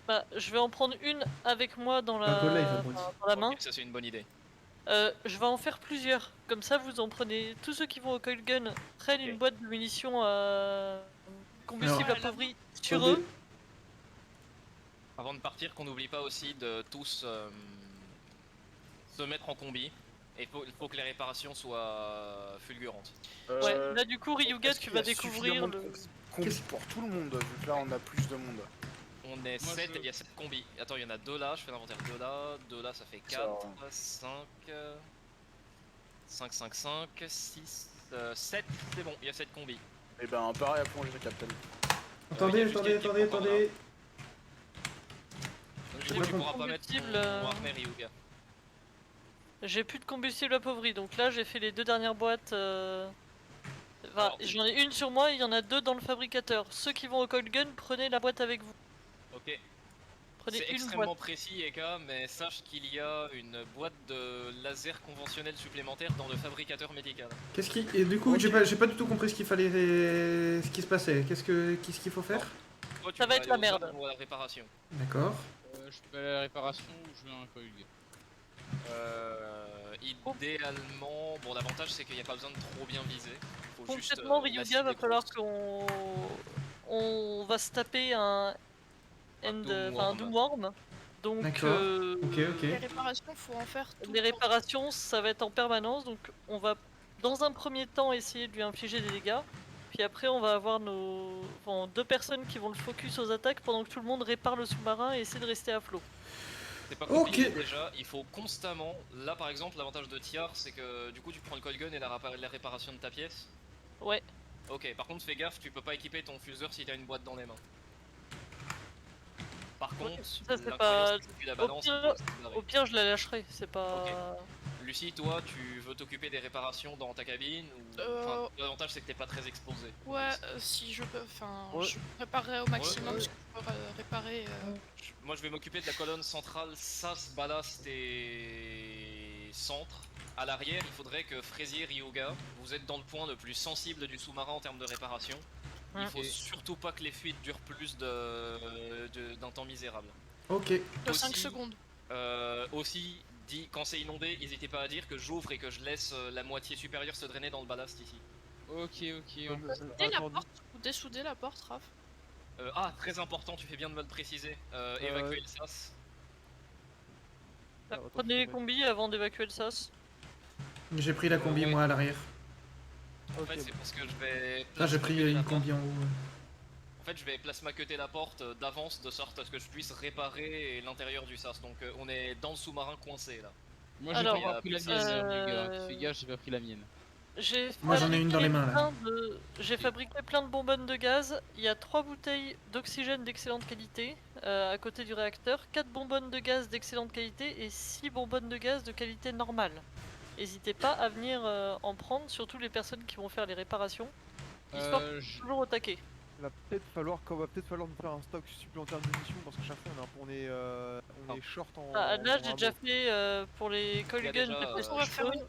Bah, je vais en prendre une avec moi dans Un call live, la, après. dans la main. Ok, ça c'est une bonne idée. Je vais en faire plusieurs. Comme ça, vous en prenez. Tous ceux qui vont au coil gun prennent une Ok. boîte de munitions à combustible Alors, appauvri sur attendez. eux. Avant de partir, qu'on n'oublie pas aussi de tous se mettre en combi. Et il faut que les réparations soient fulgurantes. Ouais, là du coup, Ryuga, Est-ce tu qu'il y vas a découvrir suffisamment de le. combis pour tout le monde, vu que là on a plus de monde. On est Moi, 7 je- et il y a 7 combis. Attends, il y en a 2 là, je fais l'inventaire. 2 là ça fait 4, 5, 5, 5, 5, 6, 7, c'est bon, il y a 7 combis. Et ben pareil à plonger, Captain. Attendez, il y a juste attendez, Kate qui attendez, prend encore attendez. Donc Je du sais coup, pas tu pourras pas mettre combustible, ton Warner Ryuga. J'ai plus de combustible appauvri, donc là j'ai fait les 2 dernières boîtes. Enfin, Alors, j'en ai une sur moi, il y en a 2 dans le fabricateur. Ceux qui vont au coil gun, prenez la boîte avec vous. ok. Prenez C'est une extrêmement boîte. précis, Eka, mais sache qu'il y a une boîte de laser conventionnel supplémentaire dans le fabricateur médical. Qu'est-ce qui. Et du coup, Ok. j'ai pas du tout compris ce qu'il fallait. Ce qui se passait. Qu'est-ce qu'il faut faire? Toi, tu Ça va vas être aller la au merde. gun ou à la réparation. D'accord. Je fais la réparation ou je veux un coil. Idéalement, bon, l'avantage c'est qu'il n'y a pas besoin de trop bien viser. Faut juste, Concrètement, la Ryuga, cible va est falloir grosse. qu'on. On va se taper un. Un Doom Doomworm. Donc, D'accord. Ok, Les ok. réparations, faut en faire tout les le temps. réparations, ça va être en permanence. Donc, on va dans un premier temps essayer de lui infliger des dégâts. Puis après, on va avoir enfin, 2 personnes qui vont le focus aux attaques pendant que tout le monde répare le sous-marin et essaie de rester à flot. C'est pas compliqué Ok. déjà, il faut constamment. Là par exemple, l'avantage de Tiar c'est que du coup tu prends le coil gun et la réparation de ta pièce. Ouais. Ok, par contre fais gaffe, tu peux pas équiper ton fuseur si t'as une boîte dans les mains. Par contre, ça, c'est l'incroyance, pas- c'est que tu la balances, Au pire, je la lâcherai. C'est pas. Lucie, toi, tu veux t'occuper des réparations dans ta cabine ou... Enfin, l'avantage c'est que t'es pas très exposé. Ouais, si je peux, enfin, Ouais. je préparerai au maximum Ouais. ce que je peux réparer. Moi je vais m'occuper de la colonne centrale, sas, ballast et centre. À l'arrière, il faudrait que Fraisier, Ryuga, vous êtes dans le point le plus sensible du sous-marin en termes de réparation. Il faut surtout pas que les fuites durent plus d'un temps misérable. Ok. De Aussi- 5 secondes. Aussi, quand c'est inondé, n'hésitez pas à dire que j'ouvre et que je laisse la moitié supérieure se drainer dans le ballast ici. Ok. Dès la porte, ou dessouder la porte, Raph. Très important, tu fais bien de me le préciser. Évacuer le sas. Prenez les combis avant d'évacuer le sas. J'ai pris la combi, ouais. moi, à l'arrière. En fait, c'est parce que je vais. Ah, j'ai pris plasma-cutter la une porte. combi en haut. En fait, je vais plasma-cutter la porte d'avance de sorte à ce que je puisse réparer l'intérieur du sas. Donc, on est dans le sous-marin coincé là. Moi j'ai Alors, pas pris la mienne, les gars. Fais gaffe, j'ai pas pris la mienne. Moi, j'en ai une dans les mains, là. J'ai fabriqué plein de bonbonnes de gaz. Il y a 3 bouteilles d'oxygène d'excellente qualité à côté du réacteur, 4 bonbonnes de gaz d'excellente qualité et 6 bonbonnes de gaz de qualité normale. N'hésitez pas à venir en prendre, surtout les personnes qui vont faire les réparations. Histoire toujours au taquet. Il va peut-être falloir nous faire un stock supplémentaire de munitions parce que chaque fois on est short en. Là, en j'ai ammo. déjà fait pour les coil Il y a guns. déjà, j'ai fait on va faire une-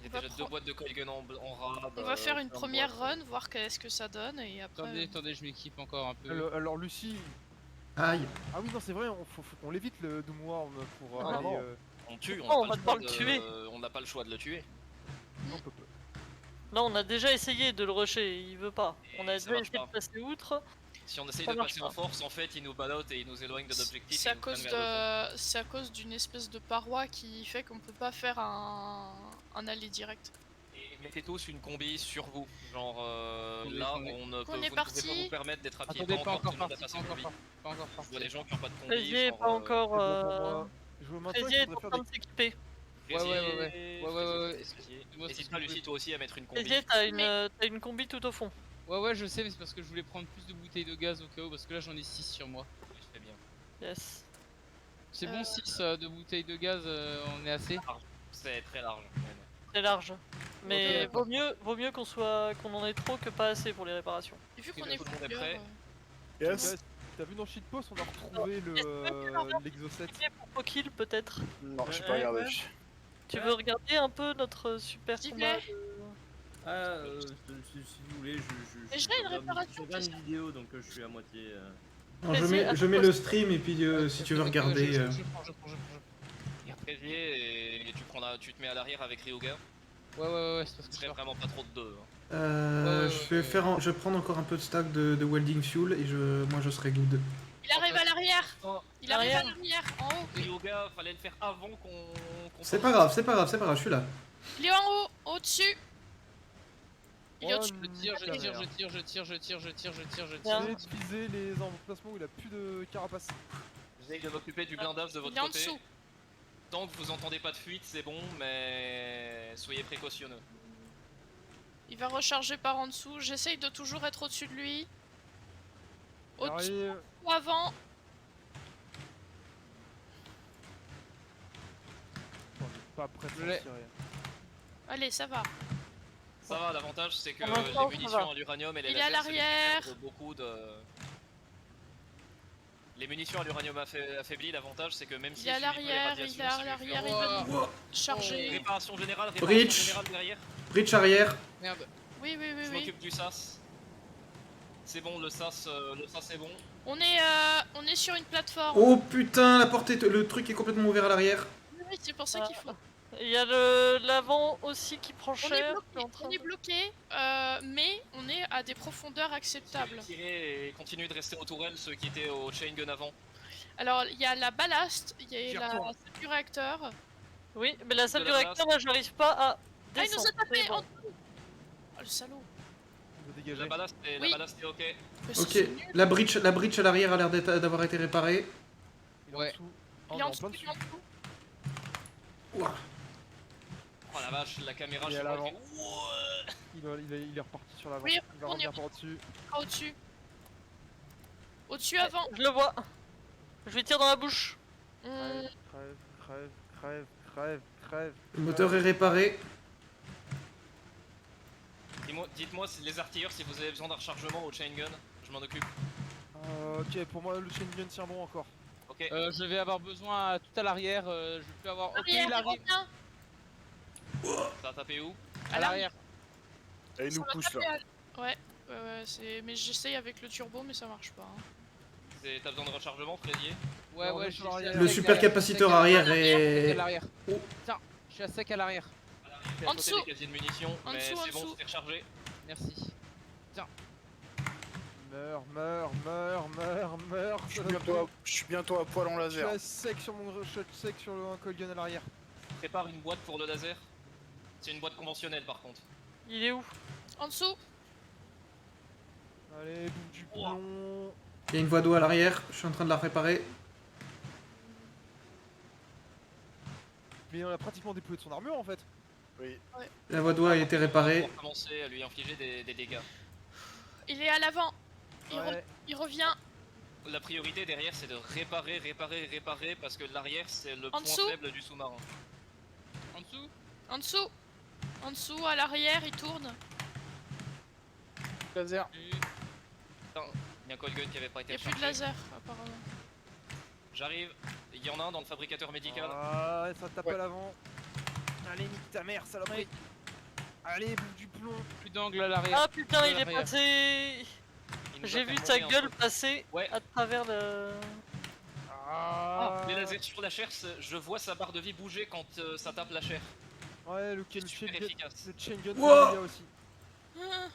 Il y On a va déjà 2 boîtes de coil gun en rab. On va faire une plein de première boîtes. run, voir qu'est-ce que ça donne et après. Attendez, je m'équipe encore un peu. Alors Lucie. Aïe. Ah oui non c'est vrai, faut qu'on l'évite le Doomworm pour Ah aller. non. On tue, on n'a va devoir le tuer. On n'a pas le choix de le tuer. Non, on peut pas. Non, on a déjà essayé de le rusher, il veut pas. On a ça déjà marche essayé pas. de passer outre. Si on essaye Ça de marche passer pas. en force, en fait, il nous balote et il nous éloigne de l'objectif. C'est et à il nous cause traîne vers le fond. c'est à cause d'une espèce de paroi qui fait qu'on peut pas faire un aller direct. Et mettez tous une combi sur vous. Genre On est- là, on est- on ne peut, On est vous ne pouvez parti. pas vous permettre d'être à pied. Attendez, pas encore tout le monde a parti, passé pas encore combi. parti, pas encore Je parti. vois des gens qui n'ont pas de combi. Fraisier est genre, pas encore. C'est bon pour moi. Je veux maintenant Fraisier il est faudrait en faire train des. de s'équiper. Ouais. Moi, c'est N'hésite ce pas, que je Lucie, toi aussi à mettre une combi. Fraisier, t'as une combi tout au fond. Ouais, je sais, mais c'est parce que je voulais prendre plus de bouteilles de gaz au cas où, parce que là j'en ai 6 sur moi. Je fais bien. Yes. C'est bon, 6 de bouteilles de gaz, on est assez. C'est très large. même. C'est large. Mais d'accord. vaut mieux qu'on en ait trop que pas assez pour les réparations. Et vu Ok, qu'on bah, est tout le monde est plusieurs, prêt. Yes. T'as vu dans Shitpost on a retrouvé l'exocet. Pour Pokil peut-être. Non, j'ai pas regardé. Tu veux regarder un peu notre super S'il combat plaît. Si vous voulez, Mais j'ai une réparation, je regarde c'est une ça. vidéo donc je suis à moitié. Alors, je Vas-y, mets, à je ton mets poste. le stream et puis si tu veux regarder. Je prends. Fraisier et tu te mets à l'arrière avec Ryuga. Ouais, c'est parce Ce que je serait sors. vraiment pas trop de deux. Hein. Je vais prendre encore un peu de stack de welding fuel et moi je serai good. Il arrive à l'arrière. Oh, Il arrive à Arrière. l'arrière, en haut. Ryuga, fallait le faire avant qu'on. C'est pas grave, je suis là. Il est en haut, au-dessus. Il est Oh, au-dessus. Je tire. Bien. J'ai utilisé les emplacements où il a plus de carapace. J'essaye de m'occuper du blindage de Il votre est en côté. dessous. Tant que vous entendez pas de fuite, c'est bon, mais soyez précautionneux. Il va recharger par en dessous. J'essaye de toujours être au-dessus de lui. Au-dessus Arrive. ou avant. On est pas prêt Je de l'ai. s'en tirer. Allez, ça va. Ça va, l'avantage c'est que Pour l'instant, les ça munitions va. à l'uranium et les Il est à lasers, ça lui l'arrière. perd beaucoup de. Les munitions à l'uranium affaibli, l'avantage c'est que même si Il est à l'arrière, il est à l'arrière, il va nous charger. Réparation générale, Breach. derrière. Breach arrière. Merde. Oui, oui, oui, Je oui. m'occupe du SAS. C'est bon, le SAS est bon. On est sur une plateforme. Oh putain, la porte le truc est complètement ouvert à l'arrière. Oui, c'est pour ça qu'il faut. Il y a l'avant aussi qui prend cher. On est bloqué, mais on est à des profondeurs acceptables. Tirez et continuez de rester aux tourelles, ceux qui étaient au chain gun avant. Alors, il y a la ballast, il y J'y a la retourne. salle du réacteur. Oui, mais la salle De du la réacteur, là, j'arrive pas à Ah, il nous descendre. a tapé C'est bon. en dessous. Oh, le salaud. Il va dégager. La ballast Oui. est ok. Mais Ok, c'est nul. la breach à l'arrière a l'air d'avoir été réparée. Il est Ouais. en dessous. Oh, Il est non, en dessous, plein il dessus. est en dessous. Ouah. Oh la vache, la caméra Il est je à vois, l'avant. elle fait ouah. Il est reparti sur l'avant. Oui, Il va on y revenir par au-dessus. Ah, au-dessus. Au-dessus avant. Je le vois. Je lui tire dans la bouche. Hum, Crève. Le moteur est réparé. Dites-moi les artilleurs si vous avez besoin d'un rechargement au chain gun, je m'en occupe. Ok, pour moi le chain gun tient bon encore. Ok. Je vais avoir besoin tout à l'arrière. Je vais plus avoir. Ok, Arrière, il il arrive. revient. Ça a tapé où? À l'arrière. Et il nous Ça va pousse là. taper à- Ouais, c'est. Mais j'essaye avec le turbo, mais ça marche pas. Hein. T'as besoin de rechargement, Fraisier? Ouais, Non, ouais, mais je sur suis l'arrière. à Le sec super à- capaciteur sec à- arrière sec est. à l'arrière. Oh. Putain, je suis à sec à l'arrière. T'es En à côté dessous. des casiers de munitions, En mais dessous, en c'est bon, dessous. c'est rechargé. Merci. Meurs. Je suis bientôt à poil en Je suis laser. à sec sur le coil gun à l'arrière. Prépare une boîte pour le laser. C'est une boîte conventionnelle par contre. Il est où? En dessous. Allez, bouffe du plomb. Il y a une voie d'eau à l'arrière, je suis en train de la réparer. Mais on a pratiquement déployé de son armure en fait. Oui. La voie d'eau a été réparée. Pour commencer à lui infliger des dégâts. Il est à l'avant. Ouais. Il revient. La priorité derrière c'est de réparer parce que l'arrière c'est le point dessous. faible du sous-marin. En dessous. En dessous. En dessous, à l'arrière, il tourne. Laser. Putain, il y a un coil gun qui avait pas Il été n'y a plus de rechargé. laser, apparemment. J'arrive, il y en a un dans le fabricateur médical. Ah, ça tape Ouais. à l'avant. Allez, nique ta mère, saloperie. Allez, bouffe du plomb. Plus d'angle à l'arrière. Ah putain, il est l'arrière. passé. Il nous a J'ai fait vu sa monter un gueule peu. passer Ouais. à travers le. Ah, Les lasers sur la chair, je vois sa barre de vie bouger quand ça tape la chair. Ouais, le C'est chain super gun. efficace. Le chain gun, Wow. il y a aussi. Ah.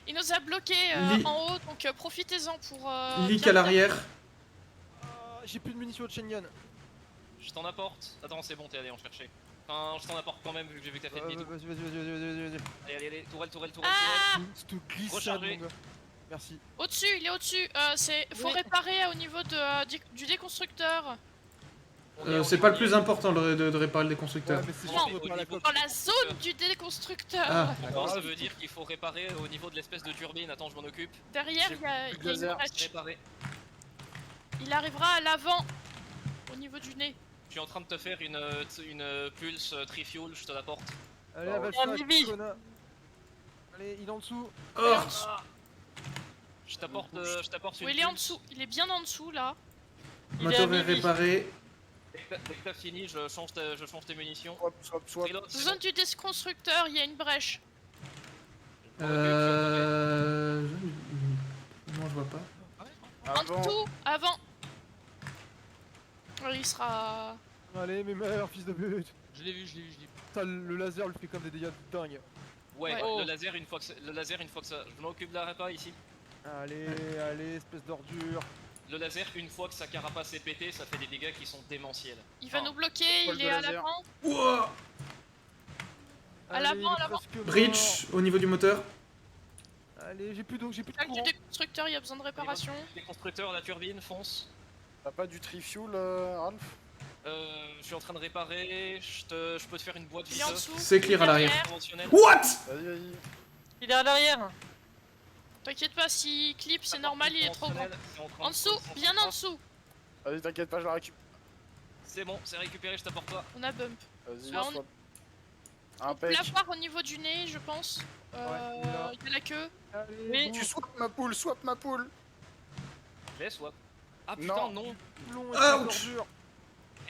Il nous a bloqué Li- en haut, donc profitez-en pour. Leak bien à l'arrière. Ah, j'ai plus de munitions de chain gun. Je t'en apporte. Attends, c'est bon, t'es allé en chercher. Enfin, je t'en apporte quand même vu que j'ai vu que t'as fait demi-tour. Vas-y. Allez, tourelle. Ah, C'est tout glissade, Rechargé. mon gars. Merci. au-dessus, il est au-dessus. Faut Oui. réparer au niveau du déconstructeur. C'est pas le plus important de réparer le déconstructeur. Ouais, mais c'est Non, juste au pour la niveau- coque. Dans la zone du déconstructeur. Ah. D'accord, ça veut dire qu'il faut réparer au niveau de l'espèce de turbine. Attends, je m'en occupe. Derrière, J'ai il y a, plus de il y a une laser. brèche. Réparer. Il arrivera à l'avant, au niveau du nez. Je suis en train de te faire une pulse tri-fuel, je te l'apporte. Allez, Ah, avale ouais. ça, Mimi. connard. Allez, il est en dessous. Oh. Je t'apporte une Oui, il est en pulse. dessous. Il est bien en dessous là. Il est Moteur à est midi. réparé. Dès que t'as fini, je change tes munitions. Swap. Reload, c'est Zone du déconstructeur, il y a une brèche. bon. Non, je vois pas. En Avant. dessous, avant. Il sera... Allez, mais meurs, fils de pute. Je l'ai vu, je l'ai vu, je l'ai vu. Putain, le laser lui fait comme des dégâts de dingue. Ouais, Ouais. le laser une fois que ça. Je m'occupe de la répa ici. Allez, allez, espèce d'ordure. Le laser, une fois que sa carapace est pétée, ça fait des dégâts qui sont démentiels. Il va Ah. nous bloquer, Paul il de est à laser. l'avant. Ouah. À Allez, l'avant, il à est l'avant. presque mort. Breach au niveau du moteur. Allez, j'ai plus d'eau, j'ai plus de Tac du courant. déconstructeur, il y a besoin de réparation. Les constructeurs, la turbine, fonce. T'as pas du tri-fuel, Ralph? Je suis en train de réparer. Je peux te faire une boîte Il est en vite. dessous. C'est clear à l'arrière. Conventionnelle. What? Vas-y, vas-y. Il est à l'arrière. T'inquiète pas, s'il clip, c'est normal, il est trop grand. C'est en train En de dessous, se bien en concentrer. dessous. Vas-y, t'inquiète pas, je la récupère. C'est bon, c'est récupéré, je t'apporte pas. On a bump. Vas-y, Ah, on- swap. On peut Impec. l'avoir au niveau du nez, je pense. il est là. Il y a la queue. Allez, Oui. bon, Tu swap ma poule. Laisse, swap. Ah Non. putain, non. boulon, espèce Ouch. d'ordure.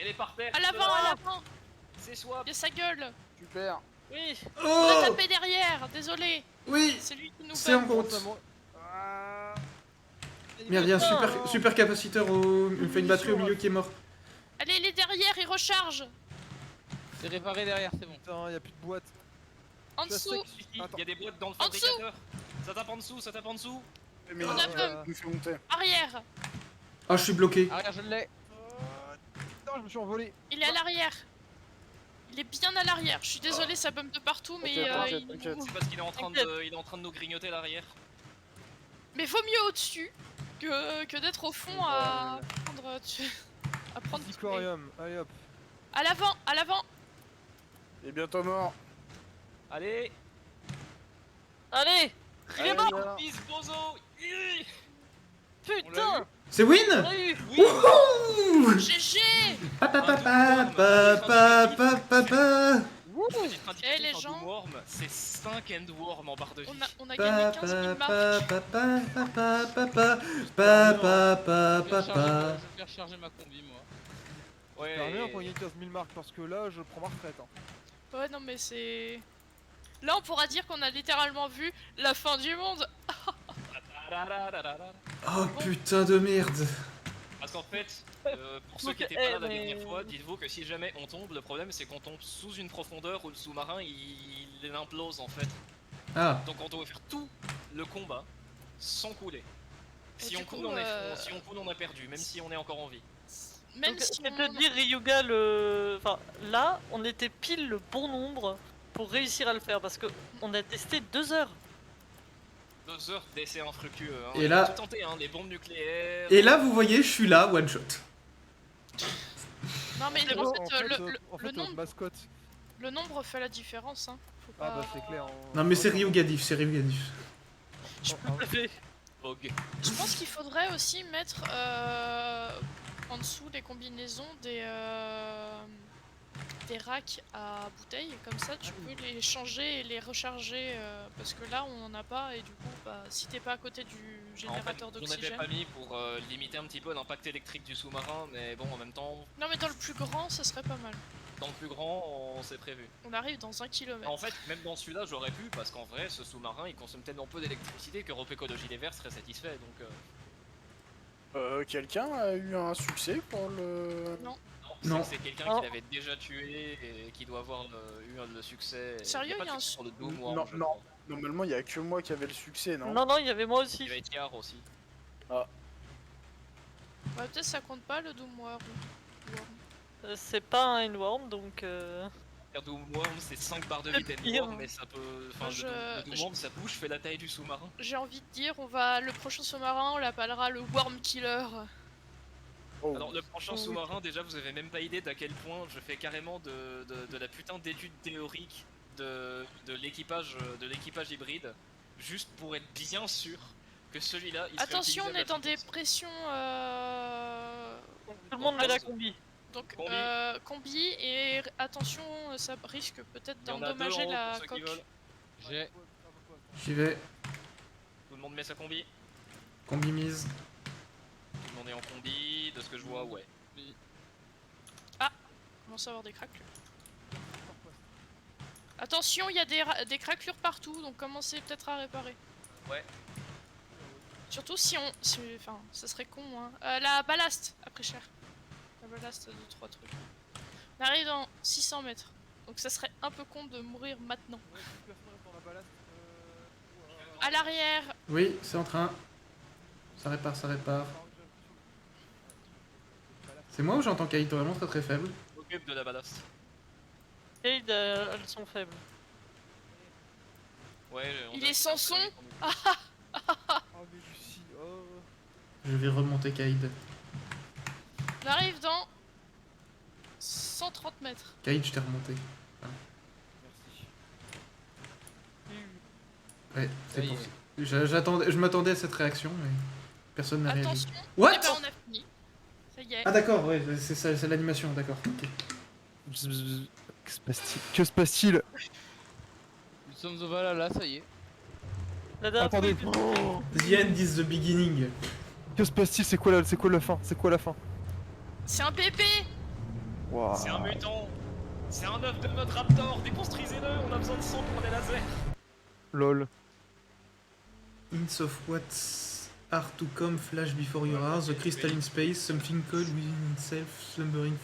Elle est par terre. À l'avant, à l'avant. C'est swap. Il y a sa gueule. Super. Oui. On a Oh. tapé derrière, désolé. Oui. C'est lui qui nous C'est en bump. compte. Ah. Merde, il y a un Oh. super capaciteur au... Il me fait une batterie au milieu qui est mort. Allez, il est derrière, il recharge. C'est réparé derrière, c'est bon. Putain, y'a plus de boîte. En Je suis à dessous. sec. Il Attends. y a des boîtes dans le En dessous. fabricateur. Ça tape en dessous, ça tape en dessous. Mais On a il bump. nous fait monter. Arrière. Ah, je suis bloqué. Arrière, je l'ai. Putain, je me suis envolé. Il est à l'arrière. Il est bien à l'arrière. Je suis désolé, ça bump de partout, mais T'inquiète, il t'inquiète. nous- C'est parce qu'il est en train T'inquiète. il est en train de nous grignoter l'arrière. Mais vaut mieux au-dessus que d'être au fond à prendre. À prendre. tous les- Zicorium, allez hop. À l'avant, à l'avant. Il est bientôt mort. Allez, Allez. Il est Allez, mort. là. Miss Bozo. Hi. Putain. C'est win? On l'a eu. Oui. Wouhou. GG. Pa pa pa pa pa pa pa pa pa. Petite indication Eh, les sur gens. Doomworm, c'est 5 endworm en barre de vie. On a Pa gagné pa 15 000 pa marques. pa pa pa pa pa pa pa pa pa pa pa. Je vais faire charger ma combi, moi. Ouais. J'espère bien qu'on gagne 15 000 marques parce que là, je prends ma retraite. Hein. Ouais, non, mais c'est. Là, on pourra dire qu'on a littéralement vu la fin du monde. Oh putain de merde. Parce qu'en fait, pour ceux Donc, qui étaient pas là la mais- dernière fois, dites-vous que si jamais on tombe, le problème c'est qu'on tombe sous une profondeur où le sous-marin il implose en fait. Ah, Donc on doit faire tout le combat sans couler. Et Si du on coup, coule, si on coule, on a perdu, même si on est encore en vie. Même Donc, si c'est on... te dire Ryuga enfin là on était pile le bon nombre pour réussir à le faire parce que on a testé 2 heures. 2 heures d'essais infructueux. Hein. Et On là- a tout tenté, hein, les bombes nucléaires. et là vous voyez, je suis là, one shot. Non, mais C'est en bon, fait, le mascotte. nombre fait la différence. Hein. Faut Ah pas... bah c'est clair. Non mais c'est Ryugadif, c'est Ryugadif. Bog. Je pense qu'il faudrait aussi mettre en dessous les combinaisons des racks à bouteilles, comme ça tu peux les changer et les recharger parce que là on en a pas et du coup bah, si t'es pas à côté du En fait, générateur on n'avait d'oxygène. pas mis pour limiter un petit peu l'impact électrique du sous-marin, mais bon, en même temps, Non mais dans le plus grand ça serait pas mal. dans le plus grand, on s'est prévu. On arrive dans 1 km. En fait, même dans celui-là, j'aurais pu, parce qu'en vrai, ce sous-marin, il consomme tellement peu d'électricité que Rope Écologie Les Verts serait satisfait, donc... Quelqu'un a eu un succès pour le... Non. C'est quelqu'un Oh. qui l'avait déjà tué et qui doit avoir eu le succès. Sérieux, pas il y a de un succès sur le Doom Non, Worm, je non. crois. Normalement, il y a que moi qui avait le succès, non? Non non il y avait moi Il aussi. y avait Tiar aussi. Ouais, peut-être ça compte pas le Doom Worm. C'est pas un Endworm donc Le Doom Worm, c'est 5 barres de C'est vie pire. d'Endworm, mais ça peut... Enfin, Je- le Doom Worm, sa bouche fait la taille du sous-marin. J'ai envie de dire, le prochain sous-marin on l'appellera le Worm Killer. Oh. Alors le prochain Oh oui. sous-marin, déjà vous avez même pas idée d'à quel point je fais carrément de la putain d'étude théorique de l'équipage hybride, juste pour être bien sûr que celui-là il serait Attention, on est dans des utilisable à 100%. pressions. tout le monde met la combi. Donc Combi. combi et attention, ça risque peut-être Il y en a deux d'endommager en haut la pour ceux qui coque. veulent. J'ai. J'y vais. Tout le monde met sa combi. Combi mise. Tout le monde est en combi, de ce que je vois, ouais. On commence à avoir des craquelures. Attention, il y a des craquelures partout, donc commencez peut-être à réparer. Surtout si on... Enfin, ça serait con, hein. La ballast, après cher. La ballast de 3 trucs. On arrive dans 600 mètres. Donc ça serait un peu con de mourir maintenant. Ouais, si personne reste dans la ballast, À l'arrière. Oui, c'est en train. Ça répare, ça répare. C'est moi ou j'entends Kaito vraiment très très faible? Occupe de la ballast. Cade, elles sont faibles. Ouais, Il est sans son. Oh mais Lucie, oh. Je vais remonter Kaid. On arrive dans 130 mètres. Kaid, je t'ai remonté. Merci. Ouais, c'est Oui. pour ça. Je m'attendais à cette réaction, mais personne n'a réagi. Attention. What? Eh ben, on a fini. Ça y est. Ah d'accord, ouais, c'est ça, c'est l'animation, d'accord. Ok. Bzz, bzz. Que se passe-t-il? Nous sommes au Valhalla, ça y est. La dernière Attendez. fois, Oh, The end is the beginning. que se passe-t-il? C'est quoi la fin? C'est quoi la fin? C'est un bébé. Waouh. C'est un mutant. C'est un œuf de mode raptor. Déconstruisez-le. On a besoin de sang pour des lasers. Lol. Hints of what's are to come flash before your eyes, the crystal in space, something cold within itself, slumbering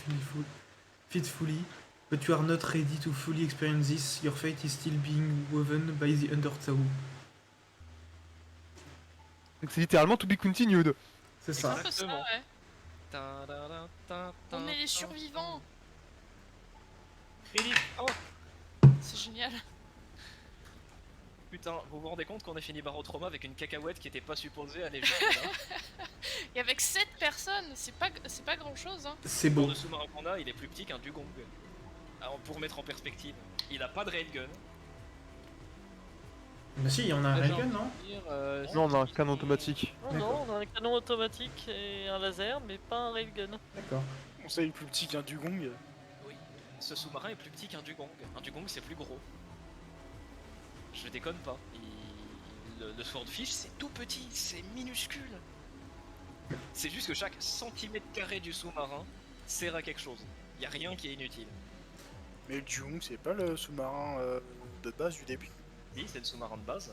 fitfully, but you are not ready to fully experience this, your fate is still being woven by the undertow. Donc c'est littéralement to be continued. C'est C'est un ça. peu ça, Exactement. ouais. On est les survivants. Philippe, oh C'est génial. putain, vous vous rendez compte qu'on a fini Barotrauma avec une cacahuète qui était pas supposée aller jusque-là. Et avec 7 personnes, c'est pas grand chose, hein. C'est Pour beau. le sous-marin qu'on a, il est plus petit qu'un dugong. Alors pour mettre en perspective, il a pas de railgun. Bah si, on a un Là, j'ai railgun, envie non? de dire, Non, on a un canon automatique. Non, non, on a un canon automatique et un laser, mais pas un railgun. D'accord. On sait, il est plus petit qu'un dugong. Oui, ce sous-marin est plus petit qu'un dugong. Un dugong c'est plus gros. Je déconne pas. Le swordfish c'est tout petit, c'est minuscule. C'est juste que chaque centimètre carré du sous-marin sert à quelque chose. Y a rien qui est inutile. Mais le dugong, c'est pas le sous-marin de base du début. Oui, c'est le sous-marin de base.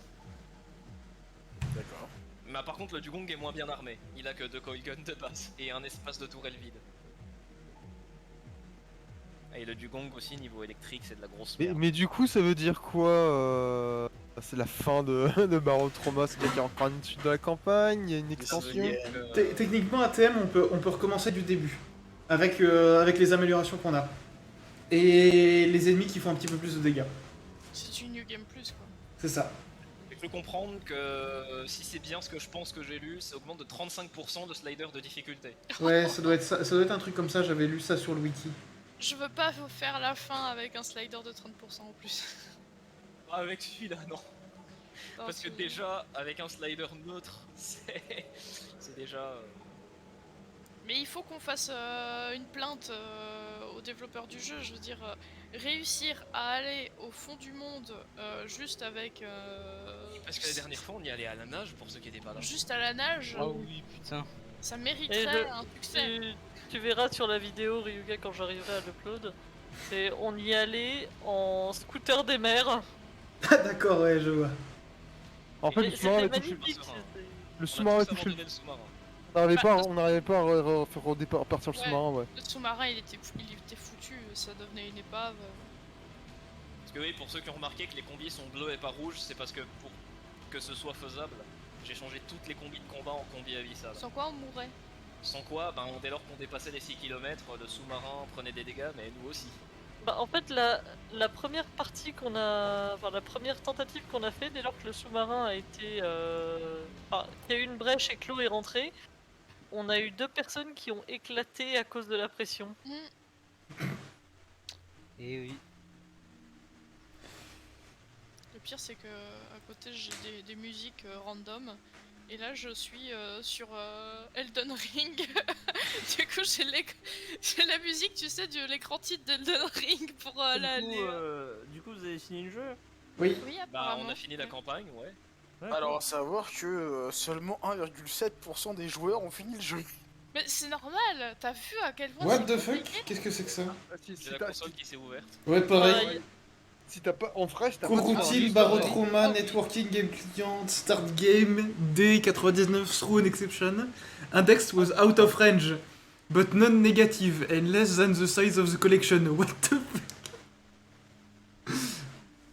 D'accord. Mais par contre le dugong est moins bien armé. Il a que 2 coil guns de base et un espace de tourelle vide. Et le dugong aussi niveau électrique c'est de la grosse merde. Mais du coup, ça veut dire quoi? C'est la fin de, de Barotrauma, c'est-à-dire qu'il y a encore une suite de la campagne, il y a une extension. Techniquement, à TM, on peut recommencer du début. Avec les améliorations qu'on a. Et les ennemis qui font un petit peu plus de dégâts. C'est une New Game Plus, quoi. C'est ça. J'ai cru comprendre que si c'est bien ce que je pense que j'ai lu, ça augmente de 35% le slider de difficulté. Ouais, ça doit être ça, ça doit être un truc comme ça, j'avais lu ça sur le wiki. Je veux pas vous faire la fin avec un slider de 30% en plus. Pas avec celui-là, non. Non, Parce que c'est- déjà, avec un slider neutre, c'est déjà... Mais il faut qu'on fasse une plainte aux développeurs du jeu. Je veux dire, réussir à aller au fond du monde juste avec. Parce que la dernière fois, on y allait à la nage pour ceux qui étaient pas là. Juste à la nage, Ah oui, putain. ça Et mériterait un succès. tu verras sur la vidéo Ryuga quand j'arriverai à l'upload. C'est on y allait en scooter des mers. Ah d'accord, ouais, je vois. En fait, Et le sous-marin c'était avait touché. magnifique. le sous-marin. c'était- Le On sous-marin a a tous touché. abandonné le sous-marin. On n'arrivait pas à faire repartir le Ouais. sous-marin, ouais. Le sous-marin, il était foutu, ça devenait une épave. Parce que oui, pour ceux qui ont remarqué que les combis sont bleus et pas rouges, c'est parce que pour que ce soit faisable, j'ai changé toutes les combis de combat en combis abyssal. Sans quoi on mourrait. Sans quoi, ben, dès lors qu'on dépassait les 6 km, le sous-marin prenait des dégâts, mais nous aussi. Bah, en fait, la première partie qu'on a. Enfin, la première tentative qu'on a fait, dès lors que le sous-marin a été. Enfin, qu'il y a eu une brèche et que l'eau est rentrée, on a eu 2 personnes qui ont éclaté à cause de la pression. Et oui. Le pire, c'est que à côté, j'ai des musiques random. Et là, je suis sur Elden Ring. Du coup, j'ai la musique, tu sais, de l'écran titre d'Elden Ring pour Du coup, vous avez fini le jeu? Oui. Oui, Bah, apparemment. on a fini la campagne, ouais. Alors, à savoir que seulement 1,7% des joueurs ont fini le jeu. Mais c'est normal, t'as vu à quel point What c'est the fuck? compliqué. Qu'est-ce que c'est que ça? Ah, si J'ai la console qui s'est ouverte. Ouais, pareil. Ouais, Si t'as pas en fresh, t'as pas de Coroutine, fresh. Barotrauma, Networking, Game Client, Start Game, D99 through an exception. Index was out of range, but non-negative and less than the size of the collection. What the f...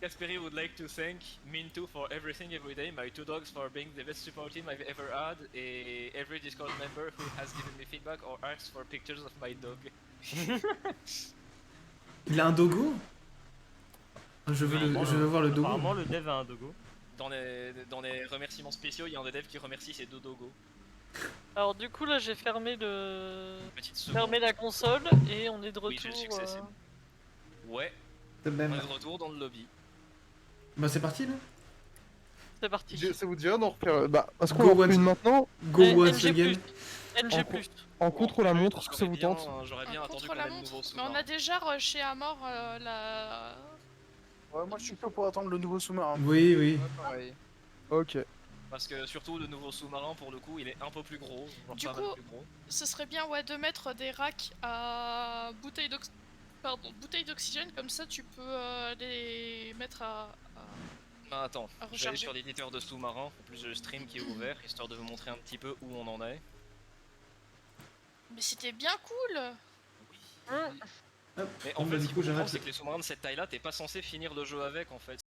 Kasperi would like to thank Minto for everything every day, my 2 dogs for being the best support team I've ever had, et every Discord member who has given me feedback or asked for pictures of my dog. Il a un dogo? Je veux voir le dogo. Apparemment, le dev a un dogo. Dans les remerciements spéciaux, il y a un des devs qui remercie ses 2 dogos. Alors du coup là j'ai fermé le... Petite seconde. fermé la console et on est de retour. Oui, j'ai le succès, c'est bon. Ouais, De on même. est de retour dans le lobby. Bah c'est parti là. C'est parti. Ça vous dirait d'en refaire. Bah, est-ce qu'on Go en refait once. une maintenant Go Eh, once NG+. again. NG+. en contre la montre? Est-ce que ça vous tente? J'aurais bien attendu Contre qu'on la ait le montre. nouveau Mais on sous-marin. a déjà rushé à mort la... Ouais, moi je suis chaud pour attendre le nouveau sous-marin. Oui, oui. Pareil. Ok. Parce que surtout le nouveau sous-marin pour le coup il est un peu plus gros, genre Du pas mal coup- plus gros. Ce serait bien ouais de mettre des racks à bouteilles d'oxygène, comme ça tu peux les mettre à... Bah attends, À je vais aller recharger. sur l'éditeur de sous-marin, en plus le stream qui est ouvert, histoire de vous montrer un petit peu où on en est. Mais c'était bien cool. Mais Bon, en bah, fait, du ce qu'il coup, faut j'arrête comprendre, le- c'est que les sous-marins de cette taille-là, t'es pas censé finir le jeu avec en fait.